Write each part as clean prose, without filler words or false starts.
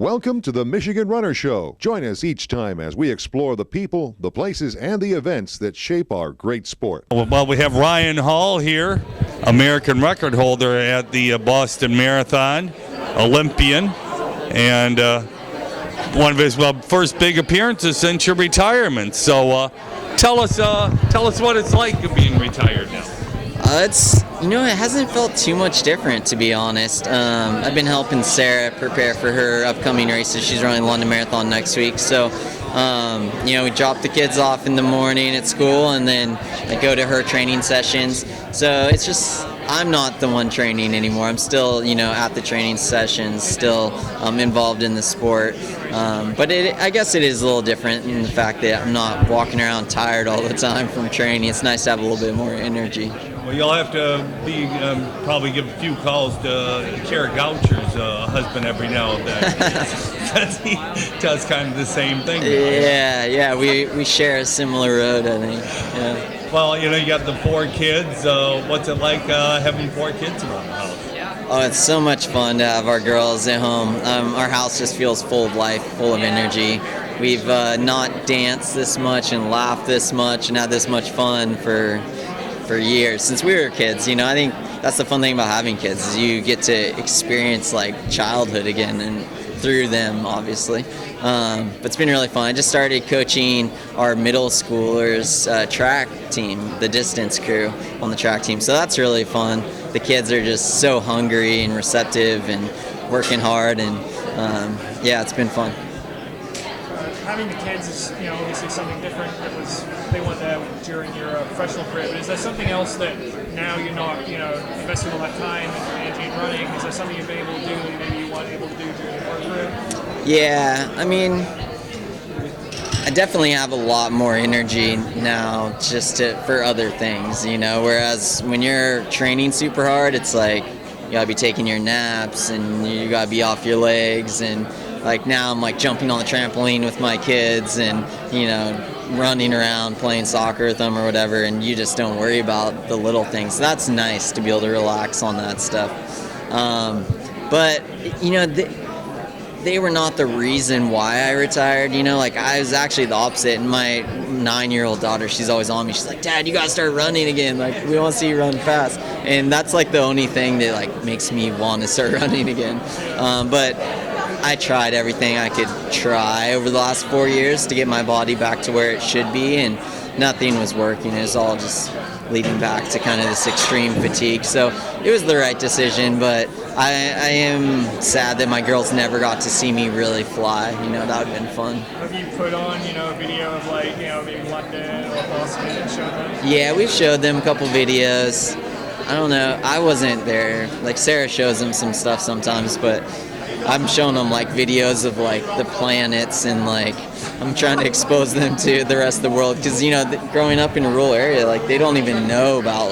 Welcome to the Michigan Runner Show. Join us each time as we explore the people, the places, and the events that shape our great sport. Well, we have Ryan Hall here, American record holder at the Boston Marathon, Olympian, and one of his first big appearances since your retirement. So tell us what it's like being retired now. It hasn't felt too much different, to be honest. I've been helping Sarah prepare for her upcoming races. She's running the London Marathon next week. So, we drop the kids off in the morning at school and then I go to her training sessions. So it's just, I'm not the one training anymore. I'm still, at the training sessions, still involved in the sport. But I guess it is a little different in the fact that I'm not walking around tired all the time from training. It's nice to have a little bit more energy. Well, you'll have to probably give a few calls to Jared Goucher's husband every now and then. Because he does kind of the same thing. Yeah, we share a similar road, I think. Yeah. Well, you got the 4 kids. What's it like having 4 kids around the house? Oh, it's so much fun to have our girls at home. Our house just feels full of life, full of energy. We've not danced this much and laughed this much and had this much fun for years, since we were kids. I think that's the fun thing about having kids is you get to experience childhood again and through them, obviously. But it's been really fun. I just started coaching our middle schoolers track team, the distance crew on the track team. So that's really fun. The kids are just so hungry and receptive and working hard, and it's been fun. Having the kids is, obviously something different that they went there during your professional career. But is there something else that now you're not, investing all that time and energy in running? Is there something you've been able to do that maybe you weren't able to do during your work career? Yeah, I definitely have a lot more energy now for other things, whereas when you're training super hard, it's like you gotta be taking your naps and you gotta be off your legs, and now I'm jumping on the trampoline with my kids and running around playing soccer with them or whatever, and you just don't worry about the little things. So that's nice to be able to relax on that stuff. But they were not the reason why I retired. I was actually the opposite. And my 9-year-old daughter, she's always on me. She's like, "Dad, you gotta start running again. We want to see you run fast." And that's the only thing that makes me want to start running again. But I tried everything I could try over the last 4 years to get my body back to where it should be, and nothing was working. It was all just leading back to kind of this extreme fatigue. So it was the right decision, but I am sad that my girls never got to see me really fly. That would have been fun. Have you put on, a video of maybe London or Boston and showed them? Yeah, we've showed them a couple videos. I don't know, I wasn't there. Sarah shows them some stuff sometimes, but I'm showing them videos of the planets, and I'm trying to expose them to the rest of the world, because growing up in a rural area, they don't even know about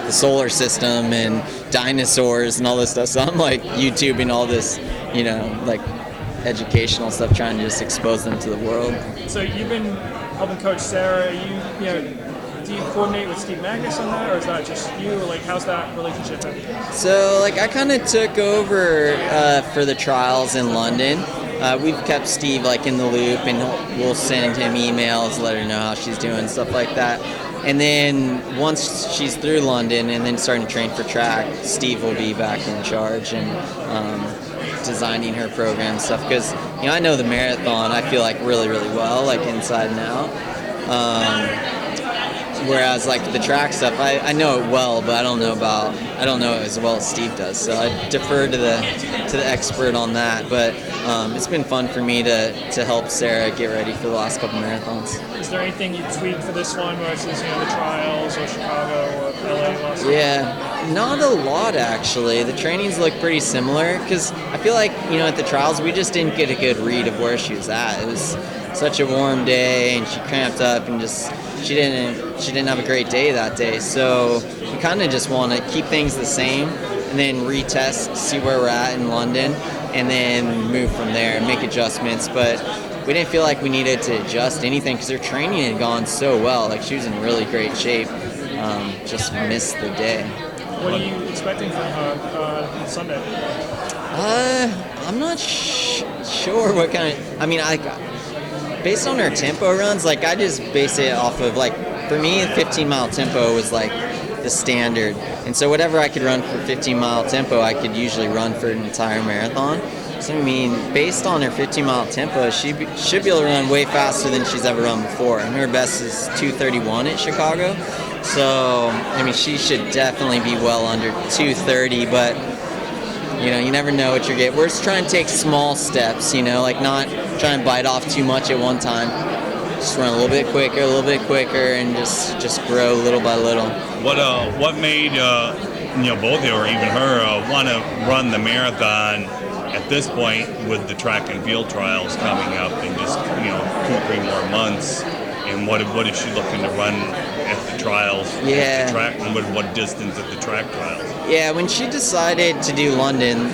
the solar system and dinosaurs and all this stuff. So I'm YouTubing all this educational stuff, trying to just expose them to the world. So you've been helping coach Sarah. Do you coordinate with Steve Magnus on that, or is that just you? How's that relationship been? So I kind of took over for the trials in London. We've kept Steve in the loop, and we'll send him emails, let her know how she's doing, stuff like that. And then once she's through London and then starting to train for track, Steve will be back in charge and designing her program stuff. Because I know the marathon, I feel really, really well, inside and out. Whereas the track stuff, I know it well, but I don't know it as well as Steve does. So I defer to the expert on that. But it's been fun for me to help Sarah get ready for the last couple marathons. Is there anything you tweaked for this one versus the trials or Chicago or LA last year? Yeah, not a lot actually. The trainings look pretty similar, because I feel at the trials we just didn't get a good read of where she was at. It was such a warm day, and she cramped up and she didn't have a great day that day. So we kind of just want to keep things the same and then retest, see where we're at in London, and then move from there and make adjustments. But we didn't feel like we needed to adjust anything because her training had gone so well. She was in really great shape. Just missed the day. What are you expecting from her on Sunday? I'm not sure what kind of. I mean, based on her tempo runs, like I just base it off of like for me, 15-mile tempo was like the standard, and so whatever I could run for 15-mile tempo, I could usually run for an entire marathon. So I mean, based on her 15-mile tempo, she should be able to run way faster than she's ever run before. And her best is 2:31 at Chicago. So I mean, she should definitely be well under 2:30. But you know, you never know what you're getting. We're just trying to take small steps. You know, like not trying to bite off too much at one time. Just run a little bit quicker, and just grow little by little. What made both of you or even her want to run the marathon at this point with the track and field trials coming up in just 2-3 more months? And what is she looking to run at the trials? Yeah. At the track, and what distance at the track trials? Yeah, when she decided to do London,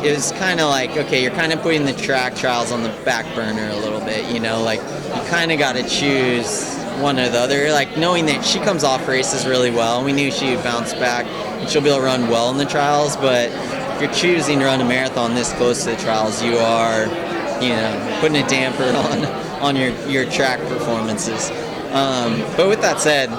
it was kind of like, okay, you're kind of putting the track trials on the back burner a little bit, like you kind of got to choose one or the other, like knowing that she comes off races really well. We knew she would bounce back and she'll be able to run well in the trials, but if you're choosing to run a marathon this close to the trials, you are, putting a damper on your track performances. But with that said,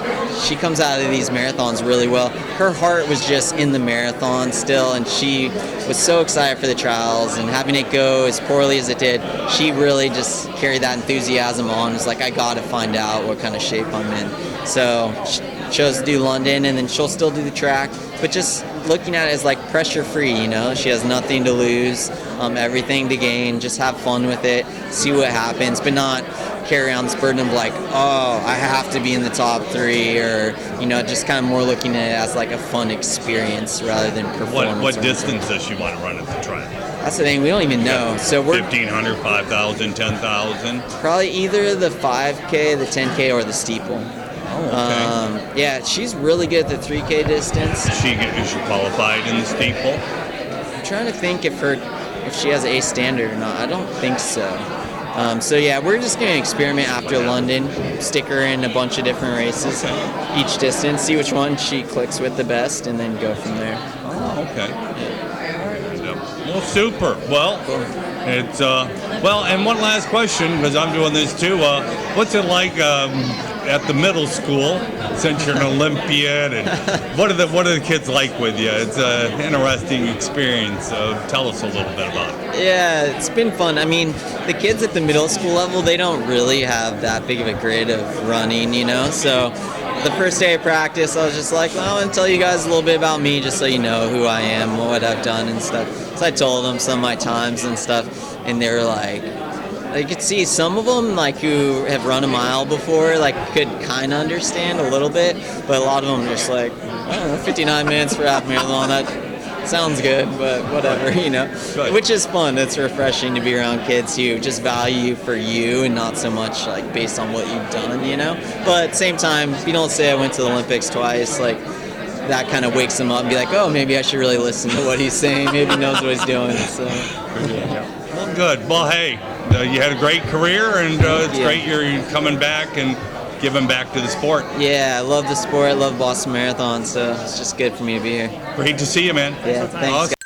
she comes out of these marathons really well. Her heart was just in the marathon still, and she was so excited for the trials, and having it go as poorly as it did, she really just carried that enthusiasm on. It was like, I got to find out what kind of shape I'm in. So she chose to do London, and then she'll still do the track, but just looking at it as like pressure-free, She has nothing to lose, everything to gain. Just have fun with it, see what happens, but not carry on this burden of like, oh, I have to be in the top 3, or just kind of more looking at it as like a fun experience rather than performance. What distance does she want to run at the trial? That's the thing, we don't even know. So we're 1,500, 5,000, 10,000. Probably either the 5K, the 10K, or the steeple. Oh, okay. Yeah, she's really good at the 3K distance. Is she qualified in the steeple? I'm trying to think if she has A standard or not. I don't think so. So yeah, we're just going to experiment after London, stick her in a bunch of different races, each distance, see which one she clicks with the best, and then go from there. Oh, okay. Yeah. Well, super. Well, it's and one last question, because I'm doing this too. What's it like at the middle school, since you're an Olympian, and what are the kids like with you? It's an interesting experience. So tell us a little bit about it. Yeah, it's been fun. I mean, the kids at the middle school level, they don't really have that big of a grid of running, So the first day of practice, I was just like, well, I'm going to tell you guys a little bit about me, just so you know who I am, what I've done and stuff. So I told them some of my times and stuff, and they were like, you could see some of them, like, who have run a mile before, like, could kind of understand a little bit, but a lot of them just like, I don't know, 59 minutes for half marathon, that sounds good, but whatever, Good. Which is fun. It's refreshing to be around kids who just value you for you and not so much, like, based on what you've done, But at the same time, if you don't say I went to the Olympics twice, like, that kind of wakes them up and be like, oh, maybe I should really listen to what he's saying. Maybe he knows what he's doing. So, yeah. Well, good. Well, hey, you had a great career, and it's great you're coming back and giving back to the sport. Yeah, I love the sport. I love Boston Marathon, so it's just good for me to be here. Great to see you, man. Yeah, thanks. Awesome.